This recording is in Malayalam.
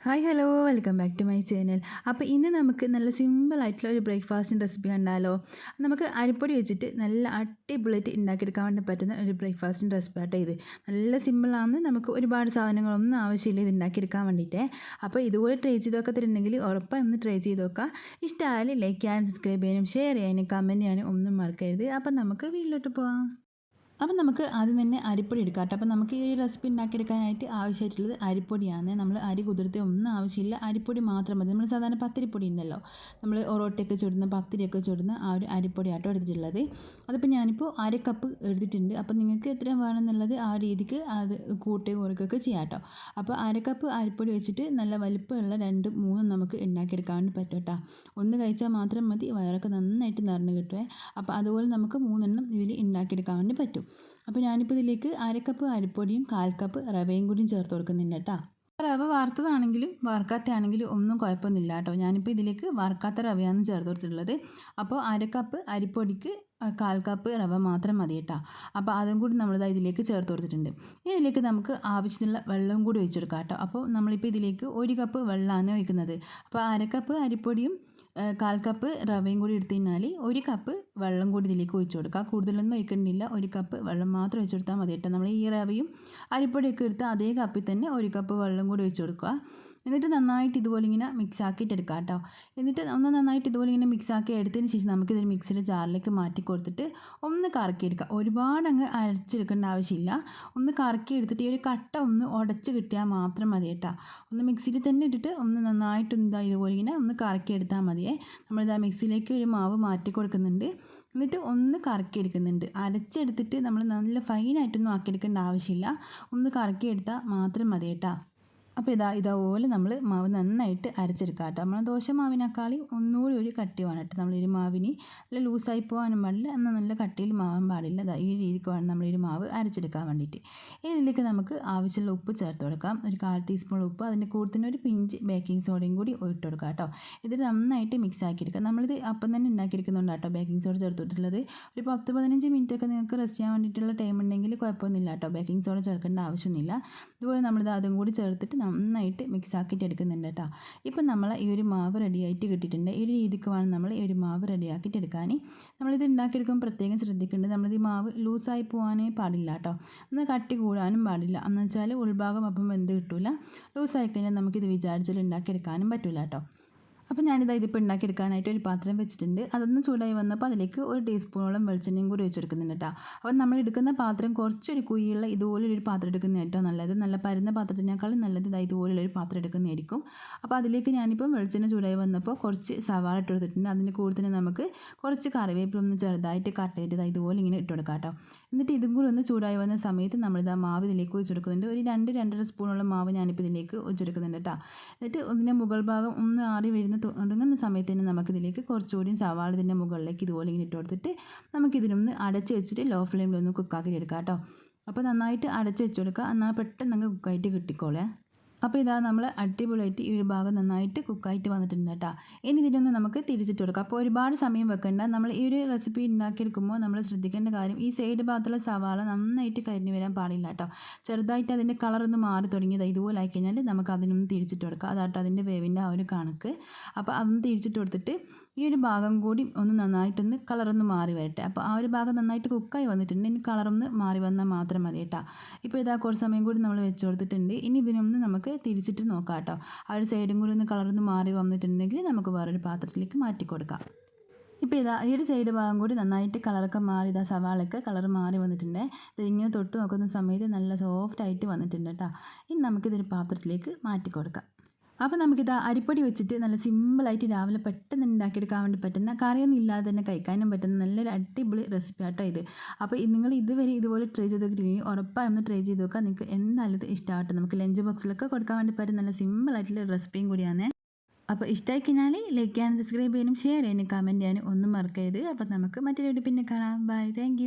Hi hello welcome back to my channel. അപ്പോൾ ഇന്ന് നമുക്ക് നല്ല സിമ്പിളായിട്ടുള്ള ഒരു ബ്രേക്ക്ഫാസ്റ്റിൻ്റെ റെസിപ്പി കണ്ടാലോ. നമുക്ക് അരിപ്പൊടി വെച്ചിട്ട് നല്ല അടിപൊളിയായിട്ട് ഉണ്ടാക്കിയെടുക്കാൻ വേണ്ടി പറ്റുന്ന ഒരു ബ്രേക്ക്ഫാസ്റ്റിൻ്റെ റെസിപ്പി ആട്ടോ ഇത്. നല്ല സിമ്പിളാണ്, നമുക്ക് ഒരുപാട് സാധനങ്ങളൊന്നും ആവശ്യമില്ല ഇത് ഉണ്ടാക്കിയെടുക്കാൻ വേണ്ടിയിട്ട്. അപ്പോൾ ഇതുപോലെ ട്രൈ ചെയ്ത് നോക്കത്തിട്ടുണ്ടെങ്കിൽ ഉറപ്പായി ഒന്ന് ട്രൈ ചെയ്ത് നോക്കുക. ഇഷ്ടമായാലും ലൈക്ക് ചെയ്യാനും സബ്സ്ക്രൈബ് ചെയ്യാനും ഷെയർ ചെയ്യാനും കമൻറ്റ് ചെയ്യാനും ഒന്നും മറക്കരുത്. അപ്പോൾ നമുക്ക് വീട്ടിലോട്ട് പോകാം. അപ്പം നമുക്ക് ആദ്യം തന്നെ അരിപ്പൊടി എടുക്കാം കേട്ടോ. അപ്പോൾ നമുക്ക് ഈ ഒരു റെസിപ്പി ഉണ്ടാക്കിയെടുക്കാനായിട്ട് ആവശ്യമായിട്ടുള്ളത് അരിപ്പൊടിയാണ്. നമ്മൾ അരി കുതിർത്തി ഒന്നും ആവശ്യമില്ല, അരിപ്പൊടി മാത്രം മതി. നമ്മൾ സാധാരണ പത്തിരിപ്പൊടി ഉണ്ടല്ലോ, നമ്മൾ ഒറോട്ടയൊക്കെ ചുടുന്ന പത്തിരിയൊക്കെ ചുടുന്ന ആ ഒരു അരിപ്പൊടി ആട്ടോ എടുത്തിട്ടുള്ളത്. അതിപ്പോൾ ഞാനിപ്പോൾ 1/2 കപ്പ് എടുത്തിട്ടുണ്ട്. അപ്പോൾ നിങ്ങൾക്ക് എത്ര വേണമെന്നുള്ളത് ആ രീതിക്ക് അത് കൂട്ടി കുറയ്ക്കുകയൊക്കെ ചെയ്യാം കേട്ടോ. അപ്പോൾ 1/2 കപ്പ് അരിപ്പൊടി വെച്ചിട്ട് നല്ല വലിപ്പമുള്ള 2-3 നമുക്ക് ഉണ്ടാക്കിയെടുക്കാൻ വേണ്ടി പറ്റും കേട്ടോ. ഒന്ന് കഴിച്ചാൽ മാത്രം മതി, വയറൊക്കെ നന്നായിട്ട് നിറഞ്ഞ് കിട്ടുമേ. അപ്പോൾ അതുപോലെ നമുക്ക് 3 ഇതിൽ ഉണ്ടാക്കിയെടുക്കാൻ വേണ്ടി പറ്റും. അപ്പോൾ ഞാനിപ്പോൾ ഇതിലേക്ക് 1/2 കപ്പ് അരിപ്പൊടിയും 1/4 കപ്പ് റവയും കൂടിയും ചേർത്ത് കൊടുക്കുന്നുണ്ട് കേട്ടോ. റവ വറുത്തതാണെങ്കിലും വറുക്കാത്തയാണെങ്കിലും ഒന്നും കുഴപ്പമൊന്നുമില്ല കേട്ടോ. ഞാനിപ്പോൾ ഇതിലേക്ക് വറുക്കാത്ത റവയാണ് ചേർത്ത് കൊടുത്തിട്ടുള്ളത്. അപ്പോൾ 1/2 കപ്പ് അരിപ്പൊടിക്ക് 1/4 കപ്പ് റവ മാത്രം മതി കേട്ടോ. അപ്പോൾ അതും കൂടി നമ്മളിത് ഇതിലേക്ക് ചേർത്ത് കൊടുത്തിട്ടുണ്ട്. ഇതിലേക്ക് നമുക്ക് ആവശ്യത്തിനുള്ള വെള്ളം കൂടി ഒഴിച്ചെടുക്കാം കേട്ടോ. അപ്പോൾ നമ്മളിപ്പോൾ ഇതിലേക്ക് 1 കപ്പ് വെള്ളമാണ് ഒഴിക്കുന്നത്. അപ്പോൾ 1/2 കപ്പ് അരിപ്പൊടിയും 1/4 കപ്പ് റവയും കൂടി എടുത്തു കഴിഞ്ഞാൽ 1 കപ്പ് വെള്ളം കൂടി ഇതിലേക്ക് ഒഴിച്ചു കൊടുക്കുക. കൂടുതലൊന്നും ഒഴിക്കണ്ടില്ല, 1 കപ്പ് വെള്ളം മാത്രം ഒഴിച്ചു കൊടുത്താൽ മതി കേട്ടോ. നമ്മൾ ഈ റവയും അരിപ്പൊടിയൊക്കെ എടുത്ത് അതേ കപ്പിൽ തന്നെ 1 കപ്പ് വെള്ളം കൂടി ഒഴിച്ചു കൊടുക്കുക. എന്നിട്ട് നന്നായിട്ട് ഇതുപോലെ ഇങ്ങനെ മിക്സ് ആക്കിയിട്ട് എടുക്കുക കേട്ടോ. എന്നിട്ട് ഒന്ന് നന്നായിട്ട് ഇതുപോലെ ഇങ്ങനെ മിക്സ് ആക്കി എടുത്തതിന് ശേഷം നമുക്കിതൊരു മിക്സിയുടെ ജാറിലേക്ക് മാറ്റി കൊടുത്തിട്ട് ഒന്ന് കറക്കിയെടുക്കുക. ഒരുപാട് അങ്ങ് അരച്ചെടുക്കേണ്ട ആവശ്യമില്ല, ഒന്ന് കറക്കി എടുത്തിട്ട് ഈ ഒരു കട്ട ഒന്ന് ഉടച്ച് കിട്ടിയാൽ മാത്രം മതി കേട്ടോ. ഒന്ന് മിക്സിയിൽ തന്നെ ഇട്ടിട്ട് ഒന്ന് നന്നായിട്ട് ഇതുപോലെ ഇങ്ങനെ ഒന്ന് കറക്കിയെടുത്താൽ മതിയേ. നമ്മളിതാ മിക്സിയിലേക്ക് ഒരു മാവ് മാറ്റി കൊടുക്കുന്നുണ്ട്. എന്നിട്ട് ഒന്ന് കറക്കിയെടുക്കുന്നുണ്ട്. അരച്ചെടുത്തിട്ട് നമ്മൾ നല്ല ഫൈനായിട്ടൊന്നും ആക്കിയെടുക്കേണ്ട ആവശ്യമില്ല, ഒന്ന് കറക്കിയെടുത്താൽ മാത്രം മതി കേട്ടോ. അപ്പോൾ ഇതുപോലെ നമ്മൾ മാവ് നന്നായിട്ട് അരച്ചെടുക്കുക കേട്ടോ. നമ്മൾ ദോശ മാവിനേക്കാളും ഒന്നുകൂടി ഒരു കട്ടി വേണം കേട്ടോ. നമ്മളൊരു മാവിന് നല്ല ലൂസായി പോകാനും പാടില്ല, എന്നാൽ നല്ല കട്ടിയിൽ മാവാൻ പാടില്ല. ഈ രീതിക്ക് വേണം നമ്മളൊരു മാവ് അരച്ചെടുക്കാൻ വേണ്ടിയിട്ട്. ഇതിലേക്ക് നമുക്ക് ആവശ്യമുള്ള ഉപ്പ് ചേർത്ത് കൊടുക്കാം. ഒരു 1/4 ടീസ്പൂൺ ഉപ്പ്, അതിൻ്റെ കൂടെ തന്നെ ഒരു പിഞ്ച് ബേക്കിംഗ് സോഡയും കൂടി ഇട്ട് കൊടുക്കാം കേട്ടോ. ഇത് നന്നായിട്ട് മിക്സ് ആക്കിയെടുക്കാം. നമ്മളിത് അപ്പം തന്നെ ഉണ്ടാക്കിയെടുക്കുന്നുണ്ട് കേട്ടോ ബേക്കിംഗ് സോഡ ചേർത്തിട്ടുള്ളത്. ഒരു 10-15 മിനിറ്റൊക്കെ നിങ്ങൾക്ക് റെസ്റ്റ് ചെയ്യാൻ വേണ്ടിയിട്ടുള്ള ടൈം ഉണ്ടെങ്കിൽ കുഴപ്പമൊന്നുമില്ല കേട്ടോ. ബേക്കിംഗ് സോഡ ചേർക്കേണ്ട ആവശ്യമൊന്നുമില്ല. ഇതുപോലെ നമ്മളിത് അതും കൂടി ചേർത്തിട്ട് നന്നായിട്ട് മിക്സ് ആക്കിയിട്ട് എടുക്കുന്നുണ്ട് കേട്ടോ. ഇപ്പം നമ്മൾ ഈ ഒരു മാവ് റെഡിയായിട്ട് കിട്ടിയിട്ടുണ്ട്. ഈ ഒരു രീതിക്ക് വേണം നമ്മൾ ഈ ഒരു മാവ് റെഡിയാക്കിയിട്ട് എടുക്കാൻ. നമ്മളിത് ഉണ്ടാക്കിയെടുക്കുമ്പോൾ പ്രത്യേകം ശ്രദ്ധിക്കേണ്ടത്, നമ്മളിത് ഈ മാവ് ലൂസായി പോകാനേ പാടില്ല കേട്ടോ. എന്നാൽ കട്ടി കൂടാനും പാടില്ല. എന്ന് വെച്ചാൽ ഉൾഭാഗം അപ്പം വെന്ത് കിട്ടില്ല. ലൂസായി കഴിഞ്ഞാൽ നമുക്കിത് വിചാരിച്ചാൽ ഉണ്ടാക്കിയെടുക്കാനും പറ്റില്ല കേട്ടോ. അപ്പോൾ ഇതിപ്പോൾ ഉണ്ടാക്കിയെടുക്കാനായിട്ട് ഒരു പാത്രം വെച്ചിട്ടുണ്ട്. അതൊന്ന് ചൂടായി വന്നപ്പോൾ അതിലേക്ക് 1 ടീസ്പൂണോളം വെളിച്ചെണ്ണയും കൂടി ഒഴിച്ചെടുക്കുന്നുണ്ട് കേട്ടോ. അപ്പോൾ നമ്മൾ എടുക്കുന്ന പാത്രം കുറച്ചൊരു കുഴിയുള്ള ഇതുപോലൊരു പാത്രം എടുക്കുന്ന ഏറ്റവും നല്ലത്. നല്ല പരന്ന പാത്രത്തിനേക്കാളും നല്ലത് ഇതുപോലുള്ളൊരു പാത്രം എടുക്കുന്നതായിരിക്കും. അപ്പോൾ അതിലേക്ക് ഞാനിപ്പോൾ വെളിച്ചെണ്ണ ചൂടായി വന്നപ്പോൾ കുറച്ച് സവാള ഇട്ട് കൊടുത്തിട്ടുണ്ട്. അതിന് കൂടെ തന്നെ നമുക്ക് കുറച്ച് കറിവേപ്പില ഒന്ന് ചെറുതായിട്ട് കട്ട് ചെയ്ത് ഇതുപോലെ ഇങ്ങനെ ഇട്ട് കൊടുക്കാം കേട്ടോ. എന്നിട്ട് ഇതും കൂടി ഒന്ന് ചൂടായി വന്ന സമയത്ത് നമ്മളിത് ആ മാവ് ഇതിലേക്ക് ഒഴിച്ചെടുക്കുന്നുണ്ട്. ഒരു 2-2.5 സ്പൂണോളം മാവ് ഞാനിപ്പോൾ ഇതിലേക്ക് ഒഴിച്ചെടുക്കുന്നുണ്ട് കേട്ടോ. എന്നിട്ട് ഇതിൻ്റെ മുകൾ ഭാഗം ഒന്ന് ആറി തുടങ്ങുന്ന സമയത്ത് തന്നെ നമുക്കിതിലേക്ക് കുറച്ചുകൂടി സവാള ഇതിൻ്റെ മുകളിലേക്ക് ഇതുപോലെ ഇങ്ങനെ ഇട്ട് കൊടുത്തിട്ട് നമുക്കിതിനൊന്ന് അടച്ച് വെച്ചിട്ട് ലോ ഫ്ലെയിമിലൊന്ന് കുക്കാക്കി എടുക്കാം കേട്ടോ. അപ്പോൾ നന്നായിട്ട് അടച്ച് വെച്ച് കൊടുക്കുക, എന്നാൽ പെട്ടെന്ന് അങ്ങ് കുക്കായിട്ട് കിട്ടിക്കോളേ. അപ്പോൾ നമ്മൾ അടിപൊളിയായിട്ട് ഈ ഒരു ഭാഗം നന്നായിട്ട് കുക്കായിട്ട് വന്നിട്ടുണ്ട് കേട്ടോ. ഇനി ഇതിനൊന്ന് നമുക്ക് തിരിച്ചിട്ട് കൊടുക്കാം. അപ്പോൾ ഒരുപാട് സമയം വെക്കേണ്ട. നമ്മൾ ഈ ഒരു റെസിപ്പി ഉണ്ടാക്കിയെടുക്കുമ്പോൾ നമ്മൾ ശ്രദ്ധിക്കേണ്ട കാര്യം, ഈ സൈഡ് ഭാഗത്തുള്ള സവാള നന്നായിട്ട് കരിഞ്ഞു വരാൻ പാടില്ല കേട്ടോ. ചെറുതായിട്ട് അതിൻ്റെ കളറൊന്ന് മാറി തുടങ്ങിയത് ഇതുപോലെ ആയിക്കഴിഞ്ഞാൽ നമുക്ക് അതിനൊന്ന് തിരിച്ചിട്ട് കൊടുക്കാം. അതാട്ടോ അതിൻ്റെ വേവിൻ്റെ ആ ഒരു കണക്ക്. അപ്പോൾ അതൊന്ന് തിരിച്ചിട്ട് കൊടുത്തിട്ട് ഈ ഒരു ഭാഗം കൂടി ഒന്ന് നന്നായിട്ടൊന്ന് കളറൊന്ന് മാറി വരട്ടെ. അപ്പോൾ ആ ഒരു ഭാഗം നന്നായിട്ട് കുക്കായി വന്നിട്ടുണ്ട്. ഇനി കളറൊന്ന് മാറി വന്നാൽ മാത്രം മതി കേട്ടോ. ഇപ്പോൾ കുറച്ച് സമയം കൂടി നമ്മൾ വെച്ച് കൊടുത്തിട്ടുണ്ട്. ഇനി ഇതിനൊന്ന് നമുക്ക് തിരിച്ചിട്ട് നോക്കാം കേട്ടോ. ആ ഒരു സൈഡും കൂടി ഒന്ന് കളറൊന്ന് മാറി വന്നിട്ടുണ്ടെങ്കിൽ നമുക്ക് വേറൊരു പാത്രത്തിലേക്ക് മാറ്റി കൊടുക്കാം. ഇപ്പോൾ ഈ ഒരു സൈഡ് ഭാഗം കൂടി നന്നായിട്ട് കളറൊക്കെ മാറി സവാളയൊക്കെ കളർ മാറി വന്നിട്ടുണ്ട്. ഇതിങ്ങനെ തൊട്ട് നോക്കുന്ന സമയത്ത് നല്ല സോഫ്റ്റ് ആയിട്ട് വന്നിട്ടുണ്ട് കേട്ടോ. ഇനി നമുക്കിതൊരു പാത്രത്തിലേക്ക് മാറ്റി കൊടുക്കാം. അപ്പോൾ നമുക്കിത് അരിപ്പൊടി വെച്ചിട്ട് നല്ല സിമ്പിളായിട്ട് രാവിലെ പെട്ടെന്ന് ഉണ്ടാക്കിയെടുക്കാൻ വേണ്ടി പറ്റുന്ന, കറിയൊന്നും ഇല്ലാതെ തന്നെ കഴിക്കാനും പറ്റുന്ന നല്ലൊരു അടിപൊളി റെസിപ്പി ആട്ടോ ഇത്. അപ്പോൾ നിങ്ങൾ ഇതുവരെ ഇതുപോലെ ട്രൈ ചെയ്ത് നോക്കിയില്ലെങ്കിൽ ഉറപ്പായി ഒന്ന് ട്രൈ ചെയ്ത് നോക്കുക. നിങ്ങൾക്ക് എന്തായാലും ഇത് ഇഷ്ടമാവട്ടെ. നമുക്ക് ലഞ്ച് ബോക്സിലൊക്കെ കൊടുക്കാൻ വേണ്ടി പറ്റുന്ന നല്ല സിമ്പിളായിട്ടുള്ള റെസിപ്പിയും കൂടിയാണ്. അപ്പോൾ ഇഷ്ടമായി കഴിഞ്ഞാൽ ലൈക്ക് ചെയ്യാനും സബ്സ്ക്രൈബ് ചെയ്യാനും ഷെയർ ചെയ്യാനും കമൻറ്റ് ചെയ്യാനും ഒന്നും മറക്കരുത്. അപ്പോൾ നമുക്ക് മറ്റൊരു വീഡിയോ പിന്നെ കാണാം. By, thank